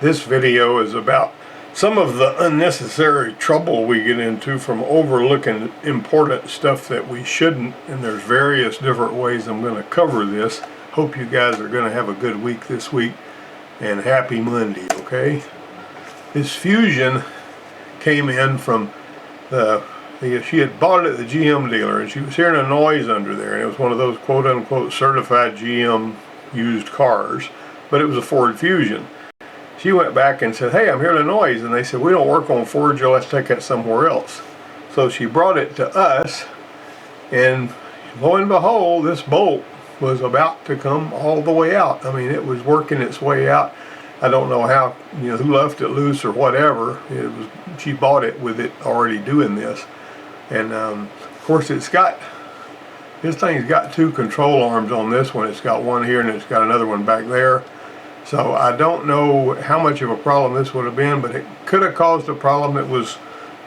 This video is about some of the unnecessary trouble we get into from overlooking important stuff that we shouldn't, and there's various different ways I'm going to cover this. Hope you guys are going to have a good week this week, and happy Monday, okay? This Fusion came in from she had bought it at the GM dealer, and she was hearing a noise under there, and it was one of those quote-unquote certified GM used cars, but it was a Ford Fusion. She went back and said, "Hey, I'm hearing a noise," and they said, "We don't work on Ford, you'll have to take it somewhere else." So she brought it to us, and lo and behold, this bolt was about to come all the way out. I mean, it was working its way out. I don't know how, who left it loose or whatever. She bought it with it already doing this. And of course this thing's got two control arms on this one. It's got one here and it's got another one back there. So I don't know how much of a problem this would have been, but it could have caused a problem that was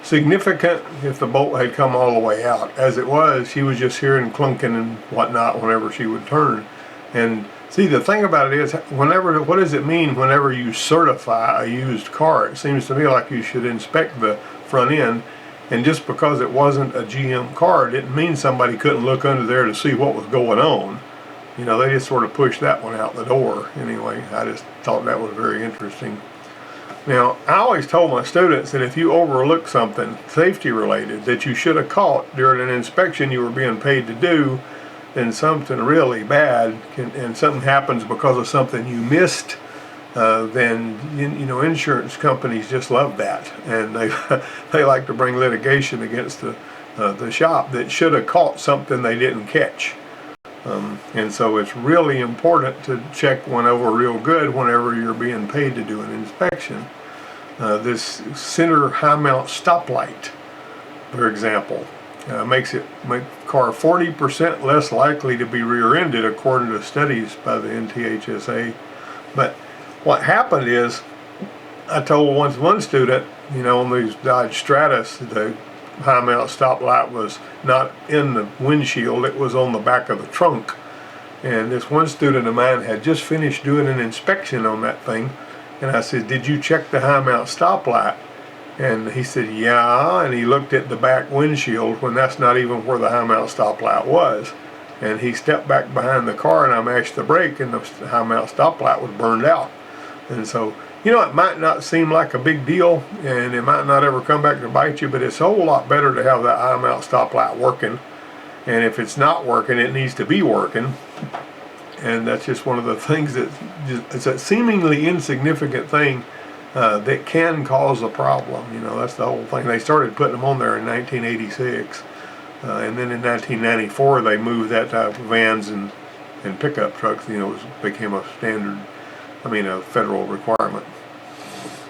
significant if the bolt had come all the way out. As it was, she was just hearing clunking and whatnot whenever she would turn. And see, the thing about it is, what does it mean whenever you certify a used car? It seems to me like you should inspect the front end, and just because it wasn't a GM car didn't mean somebody couldn't look under there to see what was going on. They just sort of pushed that one out the door. Anyway, I just thought that was very interesting. Now, I always told my students that if you overlook something safety related that you should have caught during an inspection you were being paid to do, then something really bad and something happens because of something you missed, then insurance companies just love that, and they like to bring litigation against the shop that should have caught something they didn't catch. And so it's really important to check one over real good whenever you're being paid to do an inspection. This center high mount stoplight, for example, makes the car 40% less likely to be rear-ended according to studies by the NTHSA. But what happened is, I told one student, on these Dodge Stratus, the high mount stoplight was not in the windshield, it was on the back of the trunk. And this one student of mine had just finished doing an inspection on that thing, and I said, "Did you check the high mount stoplight?" And he said, "Yeah," and he looked at the back windshield when that's not even where the high mount stoplight was. And he stepped back behind the car, and I mashed the brake, and the high mount stoplight was burned out. And so, it might not seem like a big deal, and it might not ever come back to bite you, but it's a whole lot better to have that high mount stoplight working. And if it's not working, it needs to be working. And that's just one of the things that it's a seemingly insignificant thing that can cause a problem. That's the whole thing. They started putting them on there in 1986, and then in 1994 they moved that type of vans and pickup trucks. It became a standard, a federal requirement.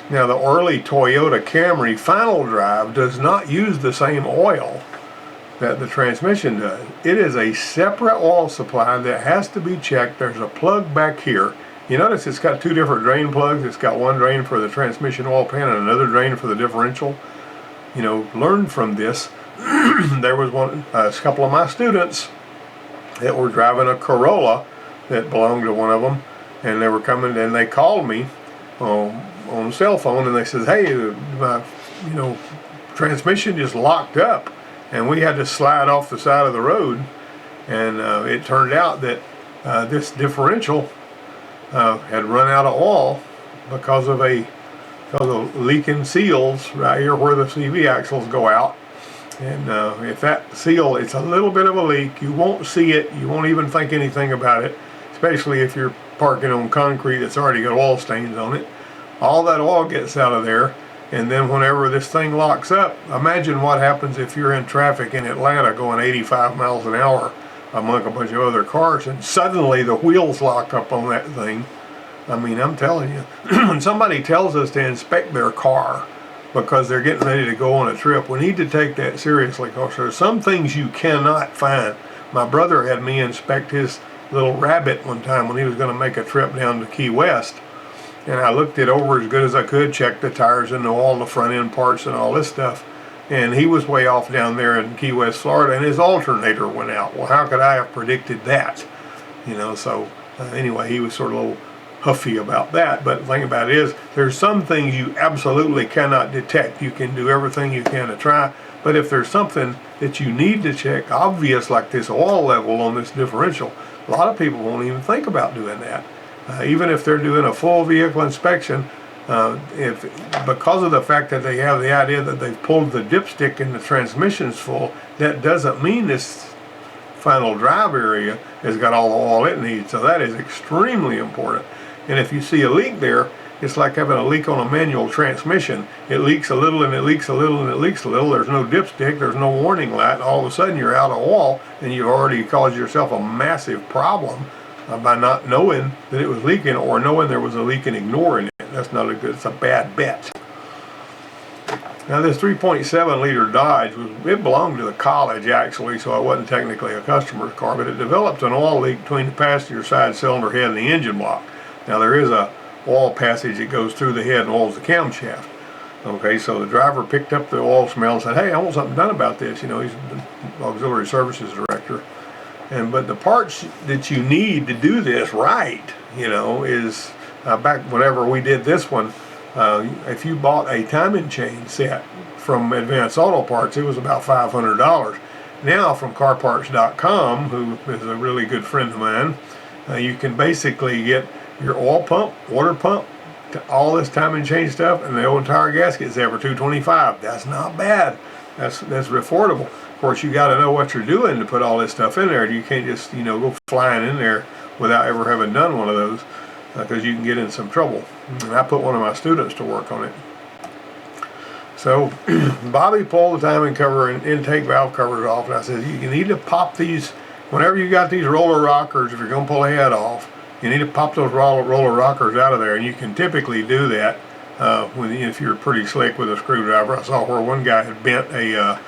Now, the early Toyota Camry final drive does not use the same oil that the transmission does. It is a separate oil supply that has to be checked. There's a plug back here. You notice it's got two different drain plugs. It's got one drain for the transmission oil pan and another drain for the differential. Learn from this. There was a couple of my students that were driving a Corolla that belonged to one of them, and they were coming, and they called me on cell phone, and they said, "Hey, my transmission just locked up, and we had to slide off the side of the road." And it turned out that this differential had run out of oil because of leaking seals right here where the CV axles go out. And if that seal, it's a little bit of a leak, you won't see it, you won't even think anything about it, especially if you're parking on concrete that's already got oil stains on it. All that oil gets out of there, and then whenever this thing locks up, imagine what happens if you're in traffic in Atlanta going 85 miles an hour among a bunch of other cars, and suddenly the wheels lock up on that thing. I'm telling you, when somebody tells us to inspect their car because they're getting ready to go on a trip, we need to take that seriously, because there's some things you cannot find. My brother had me inspect his little Rabbit one time when he was going to make a trip down to Key West, and I looked it over as good as I could, checked the tires and all the front end parts and all this stuff, and he was way off down there in Key West, Florida, and his alternator went out. Well, how could I have predicted that? So anyway, he was sort of a little huffy about that. But the thing about it is, there's some things you absolutely cannot detect. You can do everything you can to try, but if there's something that you need to check, obvious, like this oil level on this differential, a lot of people won't even think about doing that. Even if they're doing a full vehicle inspection, if because of the fact that they have the idea that they've pulled the dipstick and the transmission's full, that doesn't mean this final drive area has got all the oil it needs. So that is extremely important. And if you see a leak there, it's like having a leak on a manual transmission. It leaks a little and it leaks a little and it leaks a little. There's no dipstick, there's no warning light, and all of a sudden you're out of oil, and you've already caused yourself a massive problem by not knowing that it was leaking, or knowing there was a leak and ignoring it. That's not a good, it's a bad bet. Now this 3.7 liter Dodge, it belonged to the college actually, so it wasn't technically a customer's car, but it developed an oil leak between the passenger side cylinder head and the engine block. Now there is a oil passage that goes through the head and oils the camshaft. Okay, so the driver picked up the oil smell and said, hey, I want something done about this. You know, he's the auxiliary services director. But the parts that you need to do this right, you know, is back whenever we did this one, if you bought a timing chain set from Advanced Auto Parts, it was about $500. Now from carparts.com, who is a really good friend of mine, you can basically get your oil pump, water pump, all this timing chain stuff, and the whole entire gasket set for $225. That's not bad. That's affordable. Of course, you got to know what you're doing to put all this stuff in there. You can't just, you know, go flying in there without ever having done one of those, because you can get in some trouble. And I put one of my students to work on it. So Bobby pulled the timing cover and intake valve covers off, and I said, you need to pop these whenever you got these roller rockers. If you're going to pull a head off, you need to pop those roller rockers out of there, and you can typically do that if you're pretty slick with a screwdriver. I saw where one guy had bent a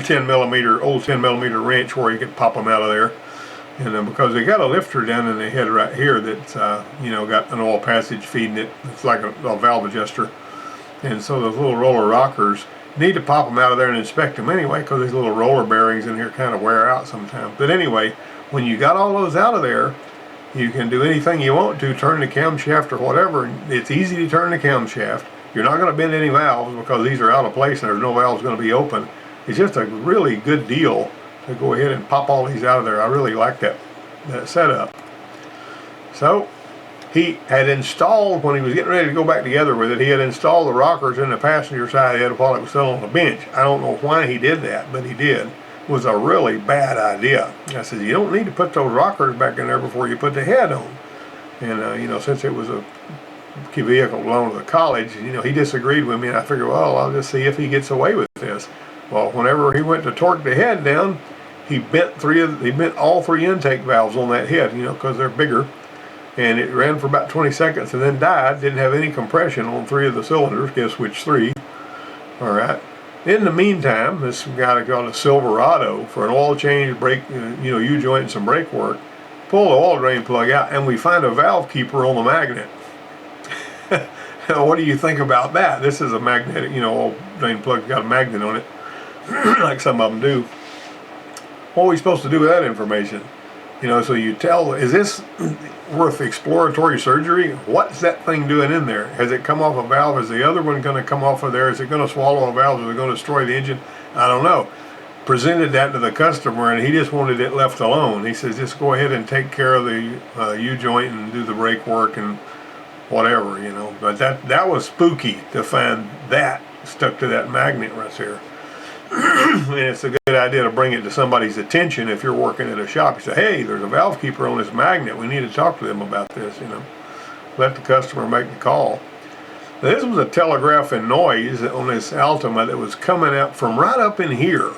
10 millimeter wrench where you could pop them out of there. And then because they got a lifter down in the head right here that's you know, got an oil passage feeding it. It's like a valve adjuster. And so those little roller rockers, need to pop them out of there and inspect them anyway, because these little roller bearings in here kind of wear out sometimes. But anyway, when you got all those out of there, you can do anything you want to, turn the camshaft or whatever. It's easy to turn the camshaft. You're not going to bend any valves because these are out of place and there's no valves going to be open. It's just a really good deal to go ahead and pop all these out of there. I really like that setup. So he had installed, when he was getting ready to go back together with it, he had installed the rockers in the passenger side head while it was still on the bench. I don't know why he did that, but he did. It was a really bad idea. I said, you don't need to put those rockers back in there before you put the head on. And you know, since it was a vehicle belonging to the college, you know, he disagreed with me, and I figured, well, I'll just see if he gets away with this. Well, whenever he went to torque the head down, he bent all three intake valves on that head, you know, because they're bigger. And it ran for about 20 seconds and then died. Didn't have any compression on three of the cylinders. Guess which three? All right. In the meantime, this guy got a Silverado for an oil change, brake, you know, U-joint and some brake work. Pull the oil drain plug out, and we find a valve keeper on the magnet. Now, what do you think about that? This is a magnetic, you know, oil drain plug got a magnet on it, like some of them do. What are we supposed to do with that information? You know, so you tell, is this worth exploratory surgery? What's that thing doing in there? Has it come off a valve? Is the other one going to come off of there? Is it going to swallow a valve? Is it going to destroy the engine? I don't know. Presented that to the customer, and he just wanted it left alone. He says, just go ahead and take care of the U-joint and do the brake work and whatever, you know. But that was spooky to find that stuck to that magnet right there. And it's a good idea to bring it to somebody's attention if you're working at a shop. You say, hey, there's a valve keeper on this magnet. We need to talk to them about this, you know. Let the customer make the call. Now, this was a telegraphing noise on this Altima that was coming out from right up in here.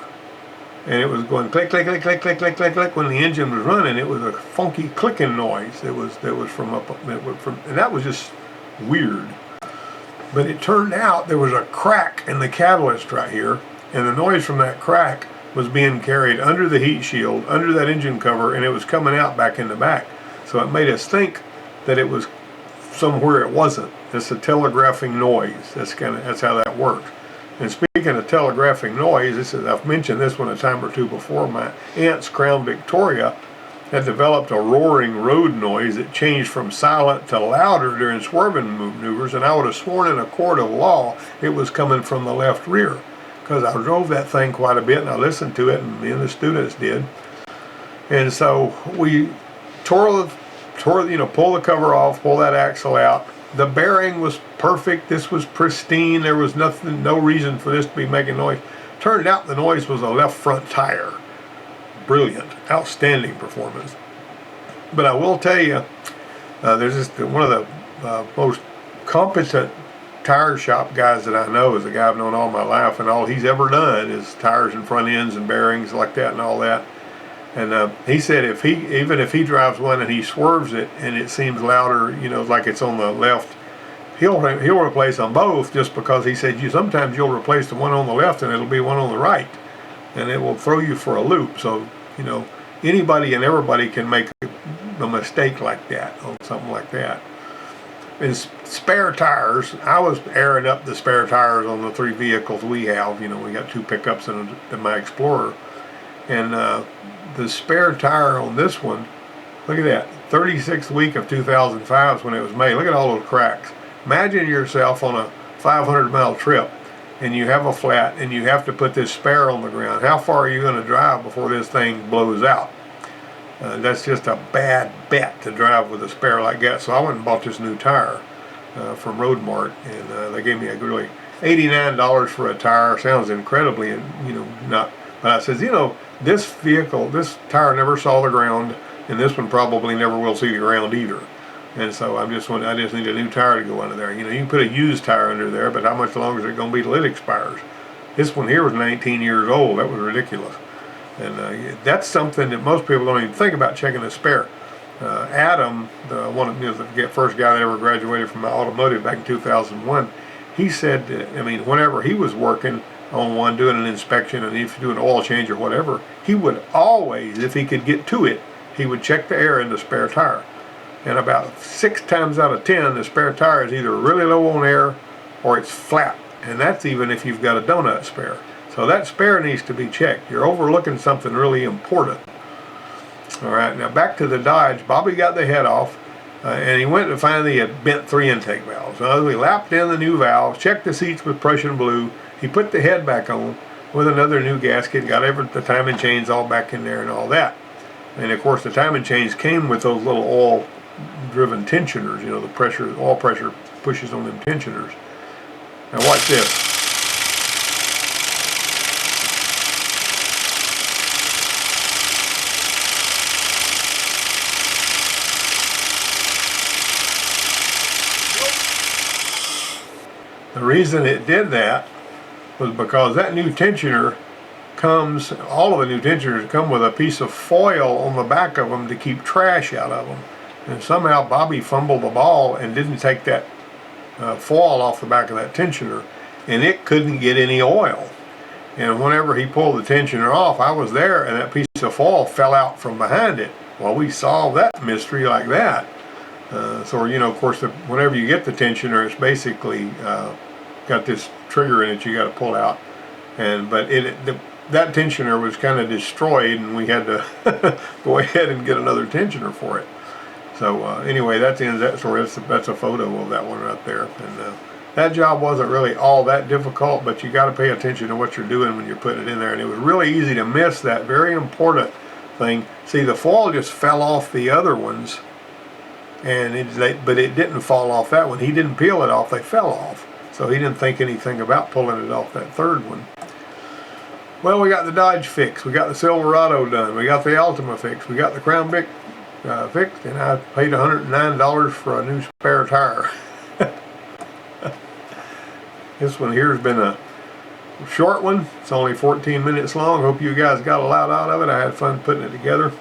And it was going click, click, click, click, click, click, click, click when the engine was running. It was a funky clicking noise. That was from up, and that was just weird. But it turned out there was a crack in the catalyst right here. And the noise from that crack was being carried under the heat shield, under that engine cover, and it was coming out back in the back. So it made us think that it was somewhere it wasn't. It's a telegraphing noise. That's how that works. And speaking of telegraphing noise, I've mentioned this one a time or two before. My aunt's Crown Victoria had developed a roaring road noise that changed from silent to louder during swerving maneuvers, and I would have sworn in a court of law it was coming from the left rear, because I drove that thing quite a bit and I listened to it, and me and the students did. And so we pulled the cover off, pull that axle out. The bearing was perfect. This was pristine. There was nothing, no reason for this to be making noise. Turned out the noise was a left front tire. Brilliant, outstanding performance. But I will tell you, there's just one of the most competent tire shop guys that I know is a guy I've known all my life, and all he's ever done is tires and front ends and bearings like that and all that. And he said even if he drives one and he swerves it and it seems louder, like it's on the left, he'll replace them both, just because he said sometimes you'll replace the one on the left and it'll be one on the right, and it will throw you for a loop. So anybody and everybody can make a mistake like that on something like that. And spare tires, I was airing up the spare tires on the 3 vehicles we have. We got 2 pickups and my Explorer, and the spare tire on this one, look at that, 36th week of 2005 is when it was made. Look at all those cracks. Imagine yourself on a 500-mile trip and you have a flat and you have to put this spare on the ground. How far are you going to drive before this thing blows out? That's just a bad bet to drive with a spare like that. So I went and bought this new tire from Road Mart, and they gave me a really $89 for a tire. Sounds incredibly, not. But I says, this tire never saw the ground, and this one probably never will see the ground either. And so I just need a new tire to go under there. You can put a used tire under there, but how much longer is it going to be till it expires? This one here was 19 years old. That was ridiculous. And that's something that most people don't even think about, checking the spare. Adam, the first guy that ever graduated from automotive back in 2001, he said that, whenever he was working on one, doing an inspection, and if you do an oil change or whatever, he would always, if he could get to it, he would check the air in the spare tire. And about 6 times out of 10, the spare tire is either really low on air or it's flat. And that's even if you've got a donut spare. So that spare needs to be checked. You're overlooking something really important. All right, now back to the Dodge. Bobby got the head off, and he went to find he had bent 3 intake valves. So we lapped in the new valves, checked the seats with Prussian blue. He put the head back on with another new gasket, got the timing chains all back in there and all that. And of course the timing chains came with those little oil-driven tensioners, the oil pressure pushes on them tensioners. Now watch this. The reason it did that was because that new tensioner all of the new tensioners come with a piece of foil on the back of them to keep trash out of them. And somehow Bobby fumbled the ball and didn't take that foil off the back of that tensioner, and it couldn't get any oil. And whenever he pulled the tensioner off, I was there, and that piece of foil fell out from behind it. Well, we solved that mystery like that. Of course, whenever you get the tensioner, it's basically got this trigger in it you got to pull out. But that tensioner was kind of destroyed, and we had to go ahead and get another tensioner for it. So anyway, that ends that story. That's a photo of that one right there. And that job wasn't really all that difficult, but you got to pay attention to what you're doing when you're putting it in there. And it was really easy to miss that very important thing. See, the foil just fell off the other ones, but it didn't fall off that one. He didn't peel it off; they fell off. So he didn't think anything about pulling it off that third one. Well, we got the Dodge fixed. We got the Silverado done. We got the Altima fixed. We got the Crown Vic fixed, and I paid $109 for a new spare tire. This one here has been a short one. It's only 14 minutes long. Hope you guys got a lot out of it. I had fun putting it together.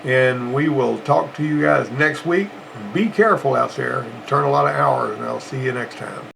And we will talk to you guys next week. Be careful out there and turn a lot of hours, and I'll see you next time.